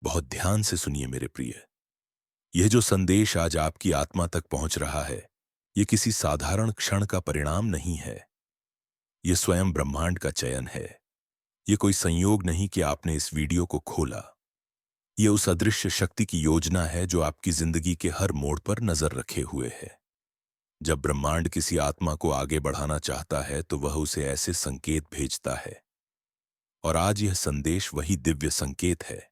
बहुत ध्यान से सुनिए मेरे प्रिय। यह जो संदेश आज आपकी आत्मा तक पहुंच रहा है, यह किसी साधारण क्षण का परिणाम नहीं है। यह स्वयं ब्रह्मांड का चयन है। यह कोई संयोग नहीं कि आपने इस वीडियो को खोला। यह उस अदृश्य शक्ति की योजना है जो आपकी जिंदगी के हर मोड़ पर नजर रखे हुए है। जब ब्रह्मांड किसी आत्मा को आगे बढ़ाना चाहता है तो वह उसे ऐसे संकेत भेजता है। और आज यह संदेश वही दिव्य संकेत है।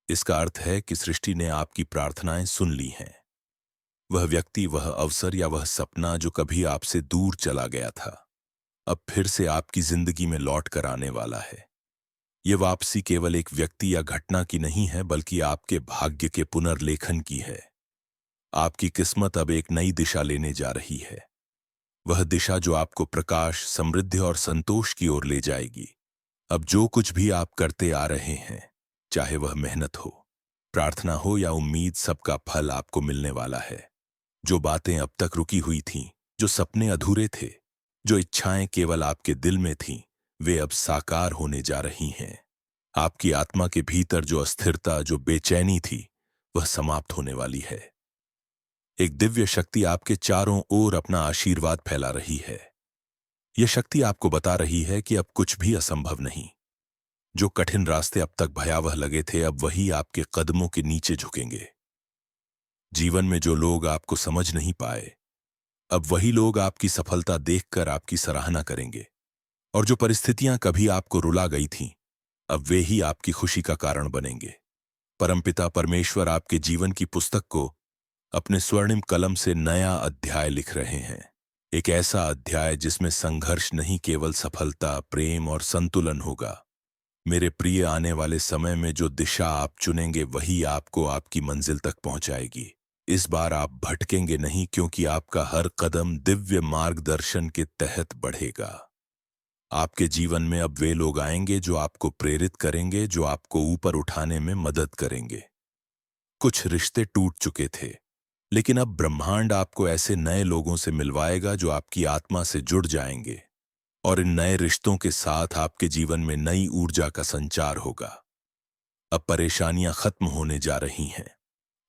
इसका अर्थ है कि सृष्टि ने आपकी प्रार्थनाएं सुन ली हैं। वह व्यक्ति, वह अवसर या वह सपना जो कभी आपसे दूर चला गया था, अब फिर से आपकी जिंदगी में लौट कर आने वाला है। यह वापसी केवल एक व्यक्ति या घटना की नहीं है, बल्कि आपके भाग्य के पुनर्लेखन की है। आपकी किस्मत अब एक नई दिशा लेने जा रही है। वह दिशा जो आपको प्रकाश, समृद्धि और संतोष की ओर ले जाएगी। अब जो कुछ भी आप करते आ रहे हैं, चाहे वह मेहनत हो, प्रार्थना हो या उम्मीद, सबका फल आपको मिलने वाला है। जो बातें अब तक रुकी हुई थीं, जो सपने अधूरे थे, जो इच्छाएं केवल आपके दिल में थीं, वे अब साकार होने जा रही हैं। आपकी आत्मा के भीतर जो अस्थिरता, जो बेचैनी थी, वह समाप्त होने वाली है। एक दिव्य शक्ति आपके चारों ओर अपना आशीर्वाद फैला रही है। यह शक्ति आपको बता रही है कि अब कुछ भी असंभव नहीं। जो कठिन रास्ते अब तक भयावह लगे थे, अब वही आपके कदमों के नीचे झुकेंगे। जीवन में जो लोग आपको समझ नहीं पाए, अब वही लोग आपकी सफलता देखकर आपकी सराहना करेंगे। और जो परिस्थितियां कभी आपको रुला गई थीं, अब वे ही आपकी खुशी का कारण बनेंगे। परमपिता परमेश्वर आपके जीवन की पुस्तक को अपने स्वर्णिम कलम से नया अध्याय लिख रहे हैं। एक ऐसा अध्याय जिसमें संघर्ष नहीं, केवल सफलता, प्रेम और संतुलन होगा। मेरे प्रिय, आने वाले समय में जो दिशा आप चुनेंगे वही आपको आपकी मंजिल तक पहुंचाएगी। इस बार आप भटकेंगे नहीं, क्योंकि आपका हर कदम दिव्य मार्गदर्शन के तहत बढ़ेगा। आपके जीवन में अब वे लोग आएंगे जो आपको प्रेरित करेंगे, जो आपको ऊपर उठाने में मदद करेंगे। कुछ रिश्ते टूट चुके थे, लेकिन अब ब्रह्मांड आपको ऐसे नए लोगों से मिलवाएगा जो आपकी आत्मा से जुड़ जाएंगे। और इन नए रिश्तों के साथ आपके जीवन में नई ऊर्जा का संचार होगा। अब परेशानियां खत्म होने जा रही हैं,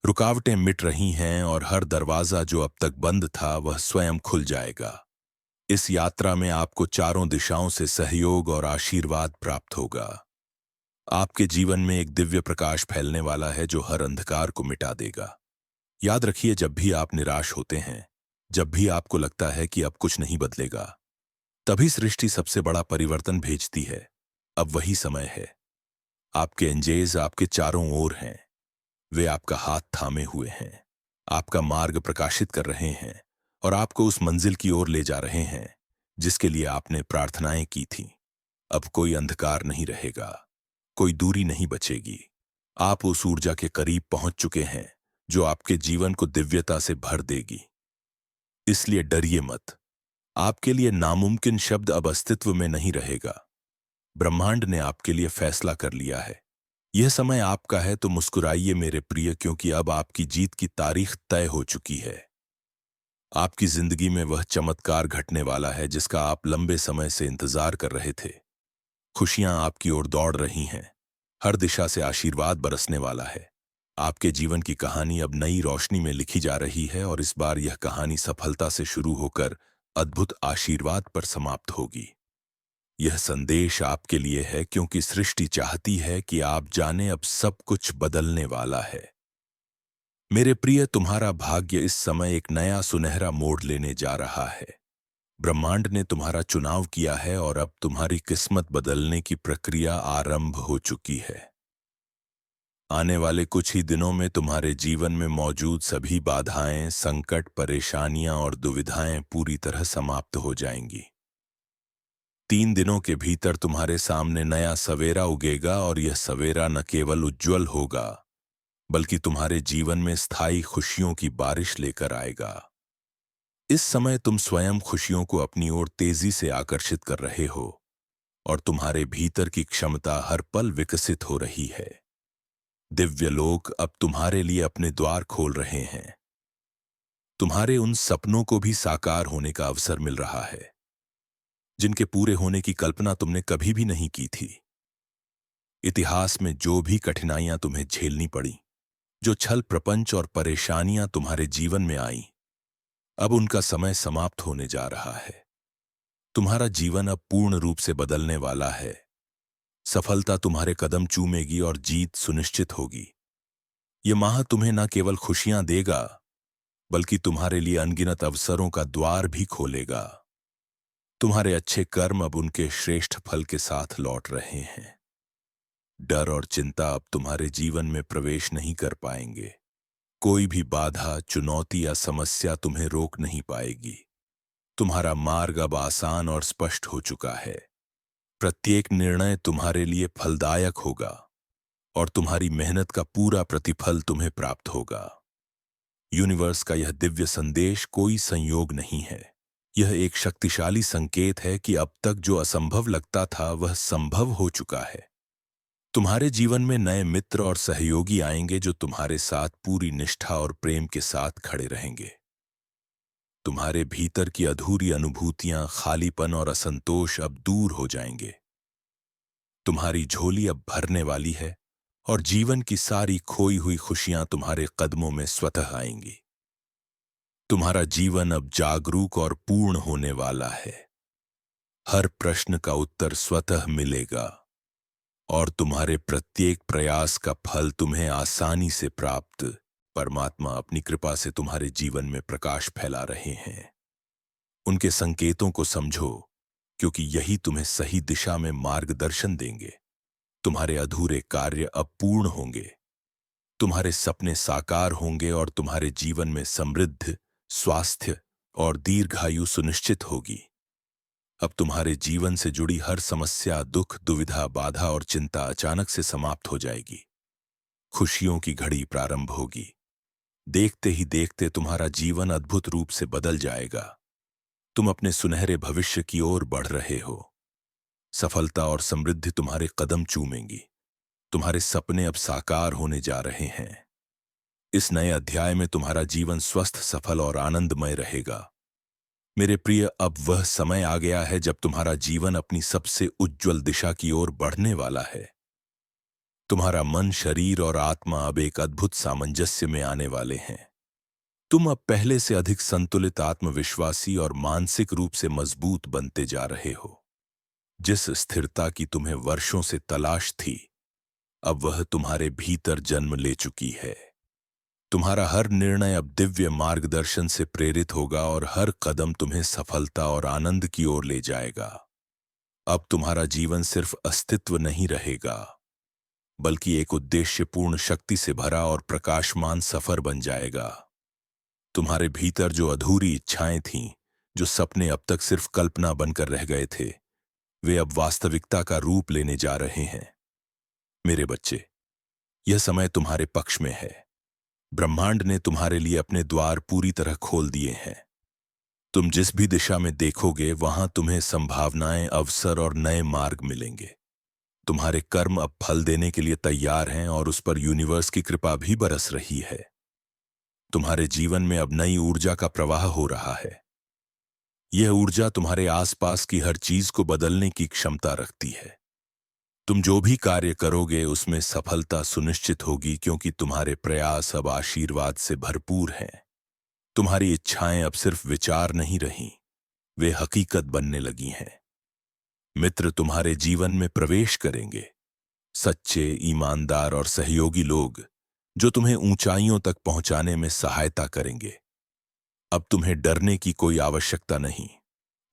रुकावटें मिट रही हैं और हर दरवाजा जो अब तक बंद था वह स्वयं खुल जाएगा। इस यात्रा में आपको चारों दिशाओं से सहयोग और आशीर्वाद प्राप्त होगा। आपके जीवन में एक दिव्य प्रकाश फैलने वाला है जो हर अंधकार को मिटा देगा। याद रखिए, जब भी आप निराश होते हैं, जब भी आपको लगता है कि अब कुछ नहीं बदलेगा, तभी सृष्टि सबसे बड़ा परिवर्तन भेजती है। अब वही समय है। आपके एंजेल्स आपके चारों ओर हैं। वे आपका हाथ थामे हुए हैं, आपका मार्ग प्रकाशित कर रहे हैं और आपको उस मंजिल की ओर ले जा रहे हैं जिसके लिए आपने प्रार्थनाएं की थीं। अब कोई अंधकार नहीं रहेगा, कोई दूरी नहीं बचेगी। आप उस ऊर्जा के करीब पहुंच चुके हैं जो आपके जीवन को दिव्यता से भर देगी। इसलिए डरिए मत। आपके लिए नामुमकिन शब्द अब अस्तित्व में नहीं रहेगा। ब्रह्मांड ने आपके लिए फैसला कर लिया है। यह समय आपका है, तो मुस्कुराइए मेरे प्रिय, क्योंकि अब आपकी जीत की तारीख तय हो चुकी है। आपकी जिंदगी में वह चमत्कार घटने वाला है जिसका आप लंबे समय से इंतजार कर रहे थे। खुशियां आपकी ओर दौड़ रही हैं। हर दिशा से आशीर्वाद बरसने वाला है। आपके जीवन की कहानी अब नई रोशनी में लिखी जा रही है और इस बार यह कहानी सफलता से शुरू होकर अद्भुत आशीर्वाद पर समाप्त होगी। यह संदेश आपके लिए है, क्योंकि सृष्टि चाहती है कि आप जाने अब सब कुछ बदलने वाला है। मेरे प्रिय, तुम्हारा भाग्य इस समय एक नया सुनहरा मोड़ लेने जा रहा है। ब्रह्मांड ने तुम्हारा चुनाव किया है और अब तुम्हारी किस्मत बदलने की प्रक्रिया आरंभ हो चुकी है। आने वाले कुछ ही दिनों में तुम्हारे जीवन में मौजूद सभी बाधाएं, संकट, परेशानियां और दुविधाएं पूरी तरह समाप्त हो जाएंगी। 3 दिनों के भीतर तुम्हारे सामने नया सवेरा उगेगा और यह सवेरा न केवल उज्जवल होगा, बल्कि तुम्हारे जीवन में स्थायी खुशियों की बारिश लेकर आएगा। इस समय तुम स्वयं खुशियों को अपनी ओर तेजी से आकर्षित कर रहे हो और तुम्हारे भीतर की क्षमता हर पल विकसित हो रही है। दिव्य लोक अब तुम्हारे लिए अपने द्वार खोल रहे हैं। तुम्हारे उन सपनों को भी साकार होने का अवसर मिल रहा है जिनके पूरे होने की कल्पना तुमने कभी भी नहीं की थी। इतिहास में जो भी कठिनाइयां तुम्हें झेलनी पड़ी, जो छल प्रपंच और परेशानियां तुम्हारे जीवन में आई, अब उनका समय समाप्त होने जा रहा है। तुम्हारा जीवन अब पूर्ण रूप से बदलने वाला है। सफलता तुम्हारे कदम चूमेगी और जीत सुनिश्चित होगी। यह माह तुम्हें न केवल खुशियां देगा, बल्कि तुम्हारे लिए अनगिनत अवसरों का द्वार भी खोलेगा। तुम्हारे अच्छे कर्म अब उनके श्रेष्ठ फल के साथ लौट रहे हैं। डर और चिंता अब तुम्हारे जीवन में प्रवेश नहीं कर पाएंगे। कोई भी बाधा, चुनौती या समस्या तुम्हें रोक नहीं पाएगी। तुम्हारा मार्ग अब आसान और स्पष्ट हो चुका है। प्रत्येक निर्णय तुम्हारे लिए फलदायक होगा और तुम्हारी मेहनत का पूरा प्रतिफल तुम्हें प्राप्त होगा। यूनिवर्स का यह दिव्य संदेश कोई संयोग नहीं है। यह एक शक्तिशाली संकेत है कि अब तक जो असंभव लगता था वह संभव हो चुका है। तुम्हारे जीवन में नए मित्र और सहयोगी आएंगे जो तुम्हारे साथ पूरी निष्ठा और प्रेम के साथ खड़े रहेंगे। तुम्हारे भीतर की अधूरी अनुभूतियां, खालीपन और असंतोष अब दूर हो जाएंगे। तुम्हारी झोली अब भरने वाली है और जीवन की सारी खोई हुई खुशियां तुम्हारे कदमों में स्वतः आएंगी। तुम्हारा जीवन अब जागरूक और पूर्ण होने वाला है। हर प्रश्न का उत्तर स्वतः मिलेगा और तुम्हारे प्रत्येक प्रयास का फल तुम्हें आसानी से प्राप्त। परमात्मा अपनी कृपा से तुम्हारे जीवन में प्रकाश फैला रहे हैं। उनके संकेतों को समझो, क्योंकि यही तुम्हें सही दिशा में मार्गदर्शन देंगे। तुम्हारे अधूरे कार्य अब पूर्ण होंगे, तुम्हारे सपने साकार होंगे और तुम्हारे जीवन में समृद्ध, स्वास्थ्य और दीर्घायु सुनिश्चित होगी। अब तुम्हारे जीवन से जुड़ी हर समस्या, दुख, दुविधा, बाधा और चिंता अचानक से समाप्त हो जाएगी। खुशियों की घड़ी प्रारंभ होगी। देखते ही देखते तुम्हारा जीवन अद्भुत रूप से बदल जाएगा। तुम अपने सुनहरे भविष्य की ओर बढ़ रहे हो। सफलता और समृद्धि तुम्हारे कदम चूमेंगी। तुम्हारे सपने अब साकार होने जा रहे हैं। इस नए अध्याय में तुम्हारा जीवन स्वस्थ, सफल और आनंदमय रहेगा। मेरे प्रिय, अब वह समय आ गया है जब तुम्हारा जीवन अपनी सबसे उज्जवल दिशा की ओर बढ़ने वाला है। तुम्हारा मन, शरीर और आत्मा अब एक अद्भुत सामंजस्य में आने वाले हैं। तुम अब पहले से अधिक संतुलित, आत्मविश्वासी और मानसिक रूप से मजबूत बनते जा रहे हो। जिस स्थिरता की तुम्हें वर्षों से तलाश थी, अब वह तुम्हारे भीतर जन्म ले चुकी है। तुम्हारा हर निर्णय अब दिव्य मार्गदर्शन से प्रेरित होगा और हर कदम तुम्हें सफलता और आनंद की ओर ले जाएगा। अब तुम्हारा जीवन सिर्फ अस्तित्व नहीं रहेगा, बल्कि एक उद्देश्यपूर्ण, शक्ति से भरा और प्रकाशमान सफर बन जाएगा। तुम्हारे भीतर जो अधूरी इच्छाएं थीं, जो सपने अब तक सिर्फ कल्पना बनकर रह गए थे, वे अब वास्तविकता का रूप लेने जा रहे हैं। मेरे बच्चे, यह समय तुम्हारे पक्ष में है। ब्रह्मांड ने तुम्हारे लिए अपने द्वार पूरी तरह खोल दिए हैं। तुम जिस भी दिशा में देखोगे, वहां तुम्हें संभावनाएं, अवसर और नए मार्ग मिलेंगे। तुम्हारे कर्म अब फल देने के लिए तैयार हैं और उस पर यूनिवर्स की कृपा भी बरस रही है। तुम्हारे जीवन में अब नई ऊर्जा का प्रवाह हो रहा है। यह ऊर्जा तुम्हारे आसपास की हर चीज को बदलने की क्षमता रखती है। तुम जो भी कार्य करोगे उसमें सफलता सुनिश्चित होगी, क्योंकि तुम्हारे प्रयास अब आशीर्वाद से भरपूर हैं। तुम्हारी इच्छाएं अब सिर्फ विचार नहीं रहीं, वे हकीकत बनने लगी हैं। मित्र तुम्हारे जीवन में प्रवेश करेंगे, सच्चे, ईमानदार और सहयोगी लोग, जो तुम्हें ऊंचाइयों तक पहुंचाने में सहायता करेंगे। अब तुम्हें डरने की कोई आवश्यकता नहीं,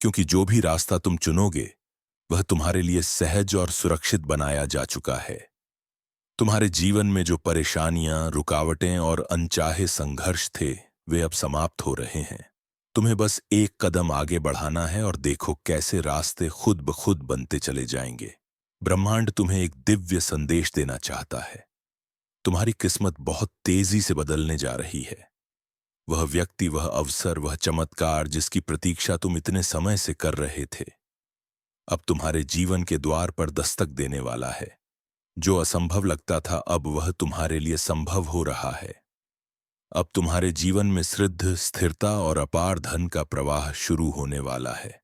क्योंकि जो भी रास्ता तुम चुनोगे वह तुम्हारे लिए सहज और सुरक्षित बनाया जा चुका है। तुम्हारे जीवन में जो परेशानियां, रुकावटें और अनचाहे संघर्ष थे, वे अब समाप्त हो रहे हैं। तुम्हें बस एक कदम आगे बढ़ाना है और देखो कैसे रास्ते खुद ब खुद बनते चले जाएंगे। ब्रह्मांड तुम्हें एक दिव्य संदेश देना चाहता है। तुम्हारी किस्मत बहुत तेजी से बदलने जा रही है। वह व्यक्ति, वह अवसर, वह चमत्कार जिसकी प्रतीक्षा तुम इतने समय से कर रहे थे, अब तुम्हारे जीवन के द्वार पर दस्तक देने वाला है। जो असंभव लगता था, अब वह तुम्हारे लिए संभव हो रहा है। अब तुम्हारे जीवन में समृद्धि, स्थिरता और अपार धन का प्रवाह शुरू होने वाला है।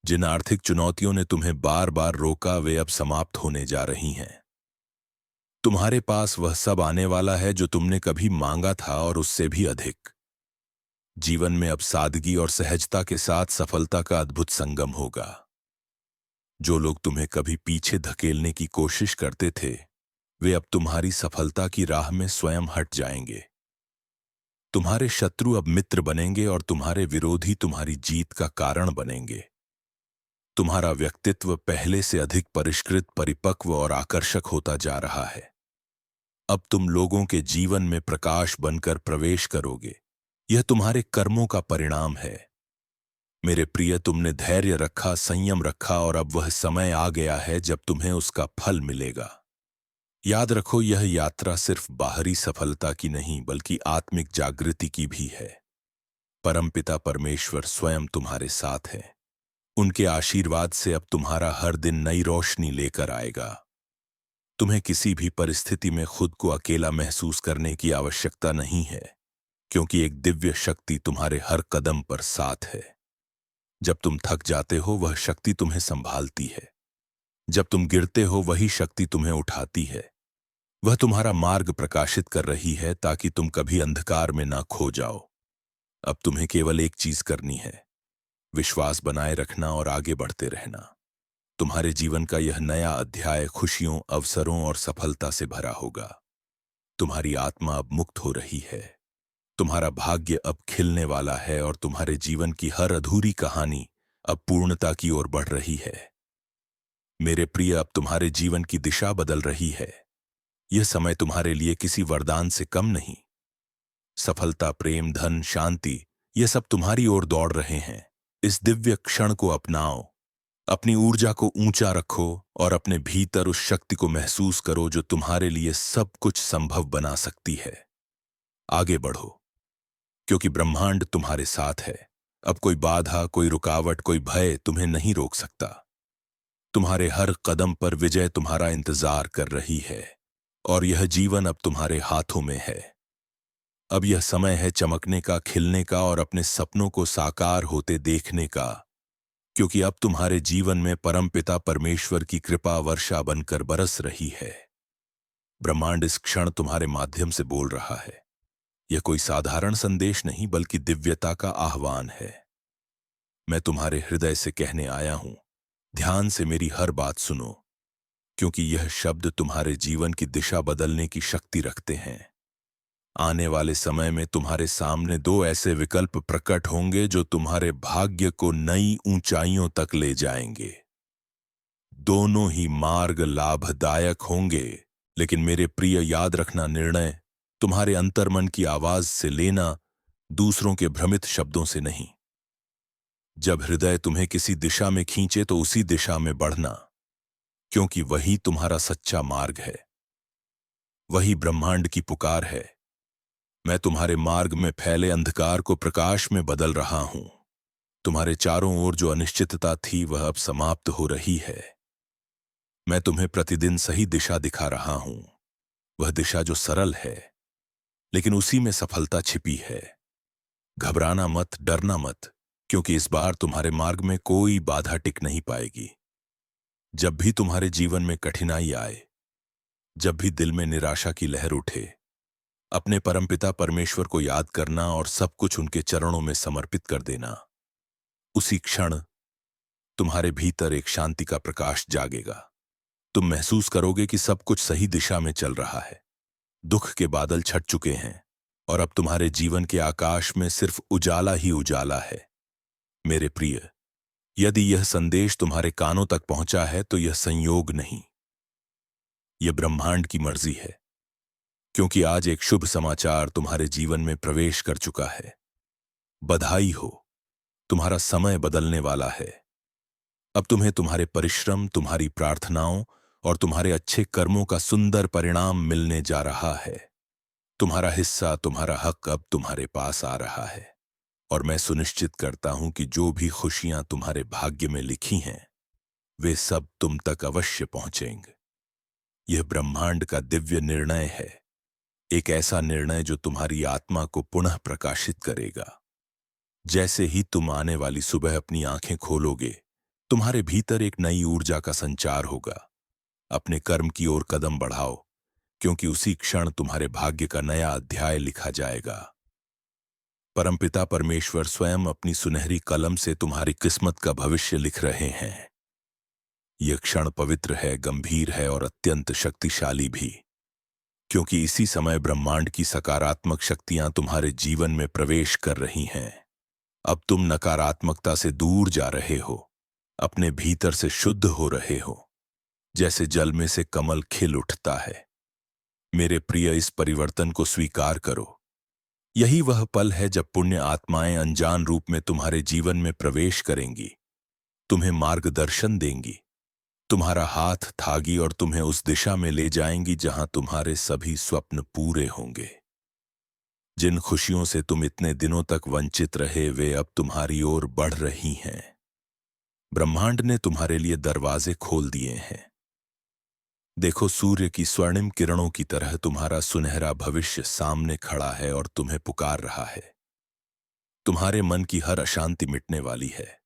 जिन आर्थिक चुनौतियों ने तुम्हें बार बार रोका वे अब समाप्त होने जा रही हैं। तुम्हारे पास वह सब आने वाला है जो तुमने कभी मांगा था और उससे भी अधिक। जीवन में अब सादगी और सहजता के साथ सफलता का अद्भुत संगम होगा। जो लोग तुम्हें कभी पीछे धकेलने की कोशिश करते थे वे अब तुम्हारी सफलता की राह में स्वयं हट जाएंगे। तुम्हारे शत्रु अब मित्र बनेंगे और तुम्हारे विरोधी तुम्हारी जीत का कारण बनेंगे। तुम्हारा व्यक्तित्व पहले से अधिक परिष्कृत, परिपक्व और आकर्षक होता जा रहा है। अब तुम लोगों के जीवन में प्रकाश बनकर प्रवेश करोगे। यह तुम्हारे कर्मों का परिणाम है। मेरे प्रिय, तुमने धैर्य रखा, संयम रखा और अब वह समय आ गया है जब तुम्हें उसका फल मिलेगा। याद रखो, यह यात्रा सिर्फ बाहरी सफलता की नहीं बल्कि आत्मिक जागृति की भी है। परमपिता परमेश्वर स्वयं तुम्हारे साथ है। उनके आशीर्वाद से अब तुम्हारा हर दिन नई रोशनी लेकर आएगा। तुम्हें किसी भी परिस्थिति में खुद को अकेला महसूस करने की आवश्यकता नहीं है, क्योंकि एक दिव्य शक्ति तुम्हारे हर कदम पर साथ है। जब तुम थक जाते हो वह शक्ति तुम्हें संभालती है। जब तुम गिरते हो वही शक्ति तुम्हें उठाती है। वह तुम्हारा मार्ग प्रकाशित कर रही है ताकि तुम कभी अंधकार में ना खो जाओ। अब तुम्हें केवल एक चीज करनी है, विश्वास बनाए रखना और आगे बढ़ते रहना। तुम्हारे जीवन का यह नया अध्याय खुशियों, अवसरों और सफलता से भरा होगा। तुम्हारी आत्मा अब मुक्त हो रही है। तुम्हारा भाग्य अब खिलने वाला है और तुम्हारे जीवन की हर अधूरी कहानी अब पूर्णता की ओर बढ़ रही है। मेरे प्रिय, अब तुम्हारे जीवन की दिशा बदल रही है। यह समय तुम्हारे लिए किसी वरदान से कम नहीं। सफलता, प्रेम, धन, शांति, ये सब तुम्हारी ओर दौड़ रहे हैं। इस दिव्य क्षण को अपनाओ। अपनी ऊर्जा को ऊंचा रखो और अपने भीतर उस शक्ति को महसूस करो जो तुम्हारे लिए सब कुछ संभव बना सकती है। आगे बढ़ो, क्योंकि ब्रह्मांड तुम्हारे साथ है। अब कोई बाधा, कोई रुकावट, कोई भय तुम्हें नहीं रोक सकता। तुम्हारे हर कदम पर विजय तुम्हारा इंतजार कर रही है और यह जीवन अब तुम्हारे हाथों में है। अब यह समय है चमकने का, खिलने का और अपने सपनों को साकार होते देखने का, क्योंकि अब तुम्हारे जीवन में परमपिता परमेश्वर की कृपा वर्षा बनकर बरस रही है। ब्रह्मांड इस क्षण तुम्हारे माध्यम से बोल रहा है। यह कोई साधारण संदेश नहीं बल्कि दिव्यता का आह्वान है। मैं तुम्हारे हृदय से कहने आया हूं, ध्यान से मेरी हर बात सुनो, क्योंकि यह शब्द तुम्हारे जीवन की दिशा बदलने की शक्ति रखते हैं। आने वाले समय में तुम्हारे सामने दो ऐसे विकल्प प्रकट होंगे जो तुम्हारे भाग्य को नई ऊंचाइयों तक ले जाएंगे। दोनों ही मार्ग लाभदायक होंगे, लेकिन मेरे प्रिय, याद रखना, निर्णय तुम्हारे अंतर्मन की आवाज से लेना, दूसरों के भ्रमित शब्दों से नहीं। जब हृदय तुम्हें किसी दिशा में खींचे तो उसी दिशा में बढ़ना, क्योंकि वही तुम्हारा सच्चा मार्ग है। वही ब्रह्मांड की पुकार है। मैं तुम्हारे मार्ग में फैले अंधकार को प्रकाश में बदल रहा हूं। तुम्हारे चारों ओर जो अनिश्चितता थी वह अब समाप्त हो रही है। मैं तुम्हें प्रतिदिन सही दिशा दिखा रहा हूं, वह दिशा जो सरल है, लेकिन उसी में सफलता छिपी है। घबराना मत, डरना मत, क्योंकि इस बार तुम्हारे मार्ग में कोई बाधा टिक नहीं पाएगी। जब भी तुम्हारे जीवन में कठिनाई आए, जब भी दिल में निराशा की लहर उठे, अपने परमपिता परमेश्वर को याद करना और सब कुछ उनके चरणों में समर्पित कर देना। उसी क्षण तुम्हारे भीतर एक शांति का प्रकाश जागेगा। तुम महसूस करोगे कि सब कुछ सही दिशा में चल रहा है। दुख के बादल छट चुके हैं और अब तुम्हारे जीवन के आकाश में सिर्फ उजाला ही उजाला है। मेरे प्रिय, यदि यह संदेश तुम्हारे कानों तक पहुंचा है तो यह संयोग नहीं, यह ब्रह्मांड की मर्जी है, क्योंकि आज एक शुभ समाचार तुम्हारे जीवन में प्रवेश कर चुका है। बधाई हो, तुम्हारा समय बदलने वाला है। अब तुम्हें तुम्हारे परिश्रम, तुम्हारी प्रार्थनाओं और तुम्हारे अच्छे कर्मों का सुंदर परिणाम मिलने जा रहा है। तुम्हारा हिस्सा, तुम्हारा हक अब तुम्हारे पास आ रहा है और मैं सुनिश्चित करता हूं कि जो भी खुशियां तुम्हारे भाग्य में लिखी हैं वे सब तुम तक अवश्य पहुंचेंगे। यह ब्रह्मांड का दिव्य निर्णय है, एक ऐसा निर्णय जो तुम्हारी आत्मा को पुनः प्रकाशित करेगा। जैसे ही तुम आने वाली सुबह अपनी आंखें खोलोगे, तुम्हारे भीतर एक नई ऊर्जा का संचार होगा। अपने कर्म की ओर कदम बढ़ाओ, क्योंकि उसी क्षण तुम्हारे भाग्य का नया अध्याय लिखा जाएगा। परमपिता परमेश्वर स्वयं अपनी सुनहरी कलम से तुम्हारी किस्मत का भविष्य लिख रहे हैं। यह क्षण पवित्र है, गंभीर है और अत्यंत शक्तिशाली भी, क्योंकि इसी समय ब्रह्मांड की सकारात्मक शक्तियां तुम्हारे जीवन में प्रवेश कर रही हैं। अब तुम नकारात्मकता से दूर जा रहे हो, अपने भीतर से शुद्ध हो रहे हो, जैसे जल में से कमल खिल उठता है। मेरे प्रिय, इस परिवर्तन को स्वीकार करो। यही वह पल है जब पुण्य आत्माएं अनजान रूप में तुम्हारे जीवन में प्रवेश करेंगी, तुम्हें मार्गदर्शन देंगी, तुम्हारा हाथ थागी और तुम्हें उस दिशा में ले जाएंगी जहां तुम्हारे सभी स्वप्न पूरे होंगे। जिन खुशियों से तुम इतने दिनों तक वंचित रहे, वे अब तुम्हारी ओर बढ़ रही हैं। ब्रह्मांड ने तुम्हारे लिए दरवाजे खोल दिए हैं। देखो, सूर्य की स्वर्णिम किरणों की तरह तुम्हारा सुनहरा भविष्य सामने खड़ा है और तुम्हें पुकार रहा है। तुम्हारे मन की हर अशांति मिटने वाली है।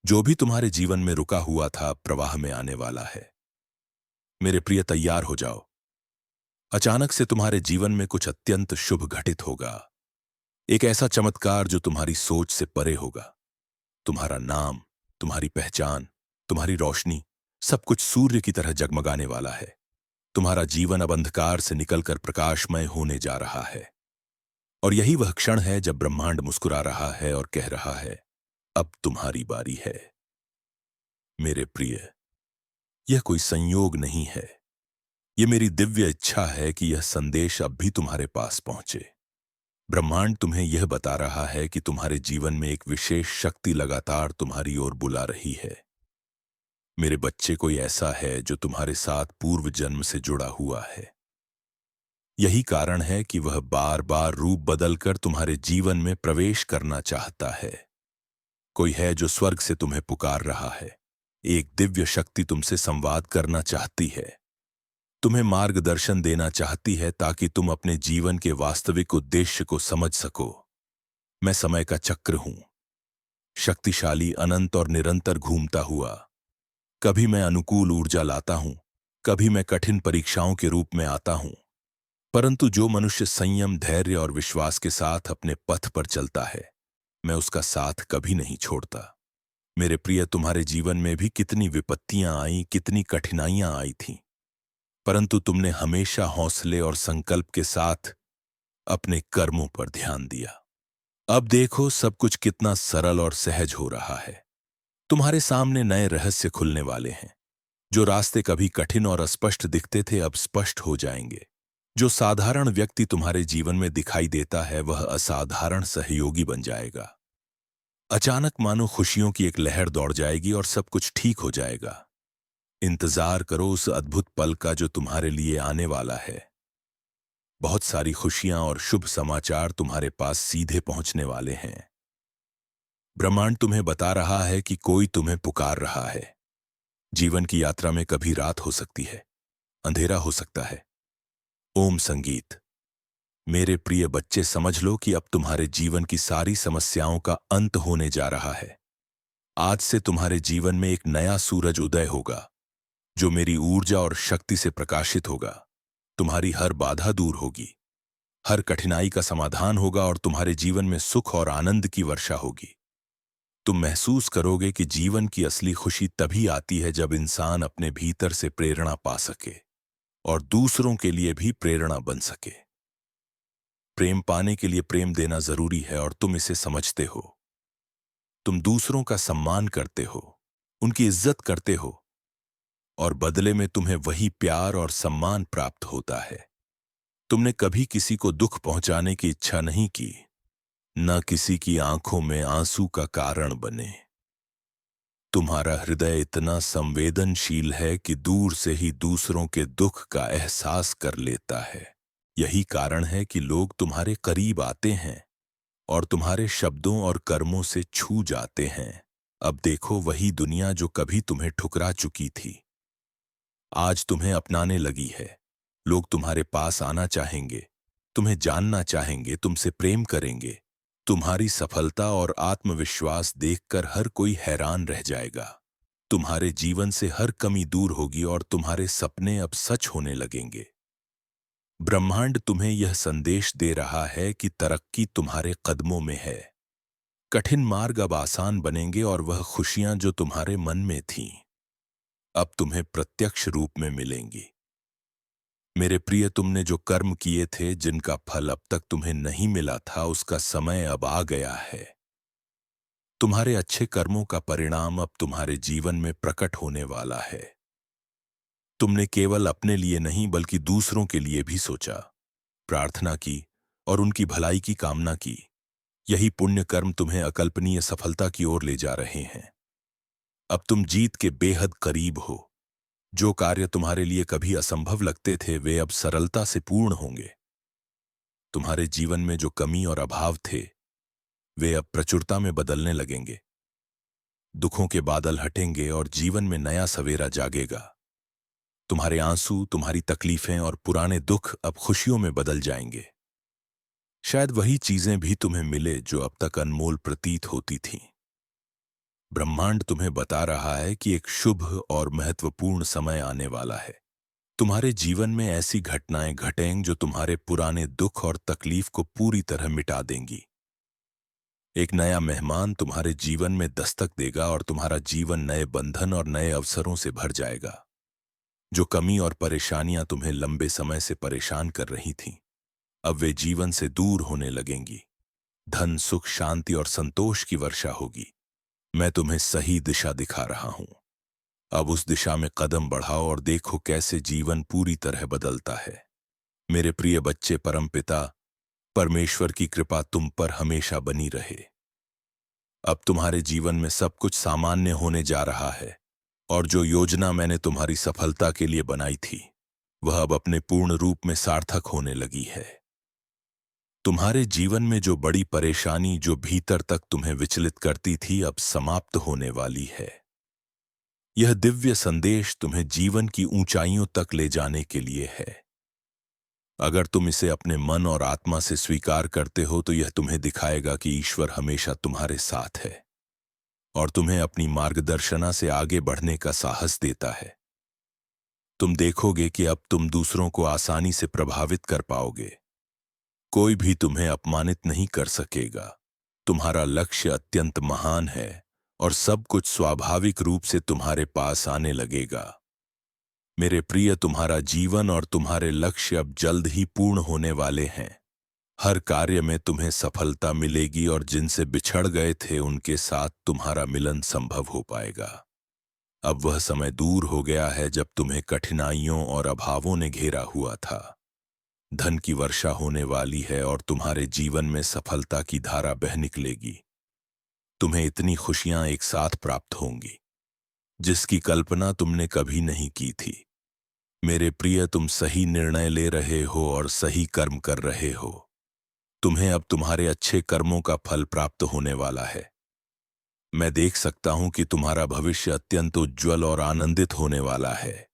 जो भी तुम्हारे जीवन में रुका हुआ था, प्रवाह में आने वाला है। मेरे प्रिय, तैयार हो जाओ। अचानक से तुम्हारे जीवन में कुछ अत्यंत शुभ घटित होगा। एक ऐसा चमत्कार जो तुम्हारी सोच से परे होगा। तुम्हारा नाम, तुम्हारी पहचान, तुम्हारी रोशनी, सब कुछ सूर्य की तरह जगमगाने वाला है। तुम्हारा जीवन अब अंधकार से निकलकर प्रकाशमय होने जा रहा है। और यही वह क्षण है जब ब्रह्मांड मुस्कुरा रहा है और कह रहा है, अब तुम्हारी बारी है। मेरे प्रिय, यह कोई संयोग नहीं है। यह मेरी दिव्य इच्छा है कि यह संदेश अब भी तुम्हारे पास पहुंचे। ब्रह्मांड तुम्हें यह बता रहा है कि तुम्हारे जीवन में एक विशेष शक्ति लगातार तुम्हारी ओर बुला रही है। मेरे बच्चे, कोई ऐसा है जो तुम्हारे साथ पूर्व जन्म से जुड़ा हुआ है। यही कारण है कि वह बार बार रूप बदलकर तुम्हारे जीवन में प्रवेश करना चाहता है। कोई है जो स्वर्ग से तुम्हें पुकार रहा है। एक दिव्य शक्ति तुमसे संवाद करना चाहती है, तुम्हें मार्गदर्शन देना चाहती है ताकि तुम अपने जीवन के वास्तविक उद्देश्य को समझ सको। मैं समय का चक्र हूं, शक्तिशाली, अनंत और निरंतर घूमता हुआ। कभी मैं अनुकूल ऊर्जा लाता हूं, कभी मैं कठिन परीक्षाओं के रूप में आता हूं। परंतु जो मनुष्य संयम, धैर्य और विश्वास के साथ अपने पथ पर चलता है, मैं उसका साथ कभी नहीं छोड़ता। मेरे प्रिय, तुम्हारे जीवन में भी कितनी विपत्तियां आई, कितनी कठिनाइयां आई थीं, परंतु तुमने हमेशा हौसले और संकल्प के साथ अपने कर्मों पर ध्यान दिया। अब देखो, सब कुछ कितना सरल और सहज हो रहा है। तुम्हारे सामने नए रहस्य खुलने वाले हैं। जो रास्ते कभी कठिन और अस्पष्ट दिखते थे, अब स्पष्ट हो जाएंगे। जो साधारण व्यक्ति तुम्हारे जीवन में दिखाई देता है, वह असाधारण सहयोगी बन जाएगा। अचानक मानो खुशियों की एक लहर दौड़ जाएगी और सब कुछ ठीक हो जाएगा। इंतजार करो उस अद्भुत पल का जो तुम्हारे लिए आने वाला है। बहुत सारी खुशियां और शुभ समाचार तुम्हारे पास सीधे पहुंचने वाले हैं। ब्रह्मांड तुम्हें बता रहा है कि कोई तुम्हें पुकार रहा है। जीवन की यात्रा में कभी रात हो सकती है, अंधेरा हो सकता है। ओम संगीत। मेरे प्रिय बच्चे, समझ लो कि अब तुम्हारे जीवन की सारी समस्याओं का अंत होने जा रहा है। आज से तुम्हारे जीवन में एक नया सूरज उदय होगा, जो मेरी ऊर्जा और शक्ति से प्रकाशित होगा। तुम्हारी हर बाधा दूर होगी, हर कठिनाई का समाधान होगा और तुम्हारे जीवन में सुख और आनंद की वर्षा होगी। तुम महसूस करोगे कि जीवन की असली खुशी तभी आती है जब इंसान अपने भीतर से प्रेरणा पा सके और दूसरों के लिए भी प्रेरणा बन सके। प्रेम पाने के लिए प्रेम देना जरूरी है और तुम इसे समझते हो। तुम दूसरों का सम्मान करते हो, उनकी इज्जत करते हो और बदले में तुम्हें वही प्यार और सम्मान प्राप्त होता है। तुमने कभी किसी को दुख पहुंचाने की इच्छा नहीं की, न किसी की आंखों में आंसू का कारण बने। तुम्हारा हृदय इतना संवेदनशील है कि दूर से ही दूसरों के दुख का एहसास कर लेता है। यही कारण है कि लोग तुम्हारे करीब आते हैं और तुम्हारे शब्दों और कर्मों से छू जाते हैं। अब देखो, वही दुनिया जो कभी तुम्हें ठुकरा चुकी थी, आज तुम्हें अपनाने लगी है। लोग तुम्हारे पास आना चाहेंगे, तुम्हें जानना चाहेंगे, तुमसे प्रेम करेंगे, तुम्हारी सफलता और आत्मविश्वास देखकर हर कोई हैरान रह जाएगा। तुम्हारे जीवन से हर कमी दूर होगी और तुम्हारे सपने अब सच होने लगेंगे। ब्रह्मांड तुम्हें यह संदेश दे रहा है कि तरक्की तुम्हारे कदमों में है। कठिन मार्ग अब आसान बनेंगे और वह खुशियां जो तुम्हारे मन में थीं, अब तुम्हें प्रत्यक्ष रूप में मिलेंगी। मेरे प्रिय, तुमने जो कर्म किए थे, जिनका फल अब तक तुम्हें नहीं मिला था, उसका समय अब आ गया है। तुम्हारे अच्छे कर्मों का परिणाम अब तुम्हारे जीवन में प्रकट होने वाला है। तुमने केवल अपने लिए नहीं बल्कि दूसरों के लिए भी सोचा, प्रार्थना की और उनकी भलाई की कामना की। यही पुण्य कर्म तुम्हें अकल्पनीय सफलता की ओर ले जा रहे हैं। अब तुम जीत के बेहद करीब हो। जो कार्य तुम्हारे लिए कभी असंभव लगते थे, वे अब सरलता से पूर्ण होंगे। तुम्हारे जीवन में जो कमी और अभाव थे, वे अब प्रचुरता में बदलने लगेंगे। दुखों के बादल हटेंगे और जीवन में नया सवेरा जागेगा। तुम्हारे आंसू, तुम्हारी तकलीफें और पुराने दुख अब खुशियों में बदल जाएंगे। शायद वही चीजें भी तुम्हें मिले जो अब तक अनमोल प्रतीत होती थीं। ब्रह्मांड तुम्हें बता रहा है कि एक शुभ और महत्वपूर्ण समय आने वाला है। तुम्हारे जीवन में ऐसी घटनाएं घटेंगी जो तुम्हारे पुराने दुख और तकलीफ को पूरी तरह मिटा देंगी। एक नया मेहमान तुम्हारे जीवन में दस्तक देगा और तुम्हारा जीवन नए बंधन और नए अवसरों से भर जाएगा। जो कमी और परेशानियां तुम्हें लंबे समय से परेशान कर रही थीं, अब वे जीवन से दूर होने लगेंगी। धन, सुख, शांति और संतोष की वर्षा होगी। मैं तुम्हें सही दिशा दिखा रहा हूं। अब उस दिशा में कदम बढ़ाओ और देखो कैसे जीवन पूरी तरह बदलता है। मेरे प्रिय बच्चे, परमपिता परमेश्वर की कृपा तुम पर हमेशा बनी रहे। अब तुम्हारे जीवन में सब कुछ सामान्य होने जा रहा है और जो योजना मैंने तुम्हारी सफलता के लिए बनाई थी, वह अब अपने पूर्ण रूप में सार्थक होने लगी है। तुम्हारे जीवन में जो बड़ी परेशानी जो भीतर तक तुम्हें विचलित करती थी, अब समाप्त होने वाली है। यह दिव्य संदेश तुम्हें जीवन की ऊंचाइयों तक ले जाने के लिए है। अगर तुम इसे अपने मन और आत्मा से स्वीकार करते हो, तो यह तुम्हें दिखाएगा कि ईश्वर हमेशा तुम्हारे साथ है और तुम्हें अपनी मार्गदर्शना से आगे बढ़ने का साहस देता है। तुम देखोगे कि अब तुम दूसरों को आसानी से प्रभावित कर पाओगे। कोई भी तुम्हें अपमानित नहीं कर सकेगा। तुम्हारा लक्ष्य अत्यंत महान है और सब कुछ स्वाभाविक रूप से तुम्हारे पास आने लगेगा। मेरे प्रिय, तुम्हारा जीवन और तुम्हारे लक्ष्य अब जल्द ही पूर्ण होने वाले हैं। हर कार्य में तुम्हें सफलता मिलेगी और जिनसे बिछड़ गए थे, उनके साथ तुम्हारा मिलन संभव हो पाएगा। अब वह समय दूर हो गया है जब तुम्हें कठिनाइयों और अभावों ने घेरा हुआ था। धन की वर्षा होने वाली है और तुम्हारे जीवन में सफलता की धारा बह निकलेगी। तुम्हें इतनी खुशियां एक साथ प्राप्त होंगी जिसकी कल्पना तुमने कभी नहीं की थी। मेरे प्रिय, तुम सही निर्णय ले रहे हो और सही कर्म कर रहे हो। तुम्हें अब तुम्हारे अच्छे कर्मों का फल प्राप्त होने वाला है। मैं देख सकता हूं कि तुम्हारा भविष्य अत्यंत उज्जवल और आनंदित होने वाला है।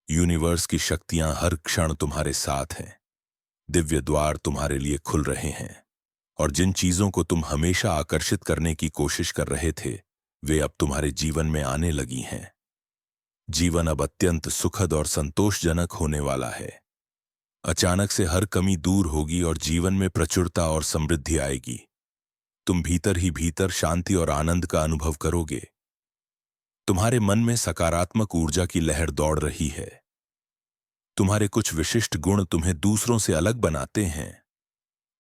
यूनिवर्स की शक्तियां हर क्षण तुम्हारे साथ हैं। दिव्य द्वार तुम्हारे लिए खुल रहे हैं और जिन चीजों को तुम हमेशा आकर्षित करने की कोशिश कर रहे थे, वे अब तुम्हारे जीवन में आने लगी हैं। जीवन अब अत्यंत सुखद और संतोषजनक होने वाला है। अचानक से हर कमी दूर होगी और जीवन में प्रचुरता और समृद्धि आएगी। तुम भीतर ही भीतर शांति और आनंद का अनुभव करोगे। तुम्हारे मन में सकारात्मक ऊर्जा की लहर दौड़ रही है। तुम्हारे कुछ विशिष्ट गुण तुम्हें दूसरों से अलग बनाते हैं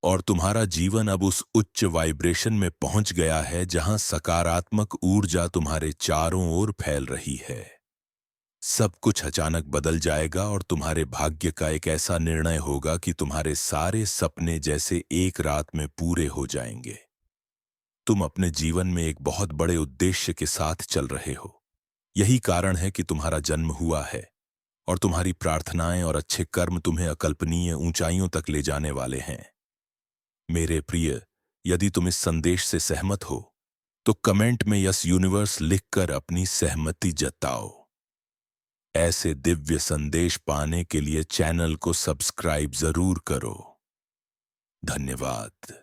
और तुम्हारा जीवन अब उस उच्च वाइब्रेशन में पहुंच गया है जहां सकारात्मक ऊर्जा तुम्हारे चारों ओर फैल रही है। सब कुछ अचानक बदल जाएगा और तुम्हारे भाग्य का एक ऐसा निर्णय होगा कि तुम्हारे सारे सपने जैसे एक रात में पूरे हो जाएंगे। तुम अपने जीवन में एक बहुत बड़े उद्देश्य के साथ चल रहे हो। यही कारण है कि तुम्हारा जन्म हुआ है और तुम्हारी प्रार्थनाएं और अच्छे कर्म तुम्हें अकल्पनीय ऊंचाइयों तक ले जाने वाले हैं। मेरे प्रिय, यदि तुम इस संदेश से सहमत हो तो कमेंट में यस यूनिवर्स लिखकर अपनी सहमति जताओ। ऐसे दिव्य संदेश पाने के लिए चैनल को सब्सक्राइब जरूर करो। धन्यवाद।